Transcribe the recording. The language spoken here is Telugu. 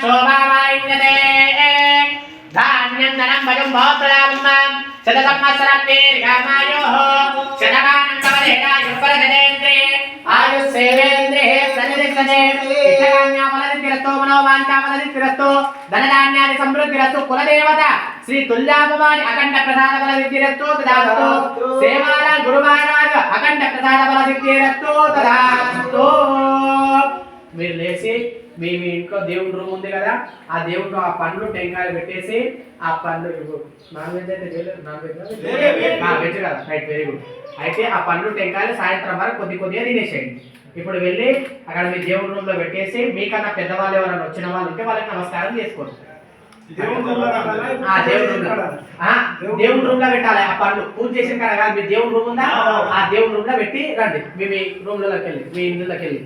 శోభావాయుంగతే ధాన్యం ధనం భజం భవప్రదాం శతసంవత్సరపేర్ఘమాయోః శతమానం కవలేనాయుఃపరగజేంద్రే ఆయుస్సేవేంద్రే ప్రజదిష్టదే ఇష్టకామ్యాఫలసిద్ధిరస్తు మనోవాంఛాఫలసిద్ధిరస్తు ధనధాన్యాది సమృద్ధిరస్తు కులదేవత శ్రీ తుల్యాభవాని అఖండ ప్రసాద ఫలసిద్ధిరస్తు తదాస్తు సేవాల గురుమహారాజ అఖండ ప్రసాద ఫలసిద్ధిరస్తు తదాస్తు. మీరు లేచి మీ ఇంట్లో దేవుడి రూమ్ ఉంది కదా, ఆ దేవుడిలో ఆ పండ్లు టెంకాయలు పెట్టేసి ఆ పండ్లు నాన్ వెజ్ అయితే నాన్ వెజ్ వెజ్ కదా, రైట్, వెరీ గుడ్. అయితే ఆ పండ్లు టెంకాయలు సాయంత్రం వరకు కొద్దిగా తినేసేయండి. ఇప్పుడు వెళ్ళి అక్కడ మీ దేవుడి రూమ్ లో పెట్టేసి మీకన్నా పెద్దవాళ్ళు ఎవరైనా వచ్చిన వాళ్ళు ఉంటే వాళ్ళకి నమస్కారం చేసుకోండి. దేవుడి రూమ్ లో పెట్టాలి ఆ పండ్లు. పూజ చేసిన కాడ కాదు, మీ దేవుడి రూమ్ ఉందా, ఆ దేవుడి రూమ్ లో పెట్టి రండి. మీ రూమ్ లోకి వెళ్ళి మీ ఇంట్లోకి వెళ్ళి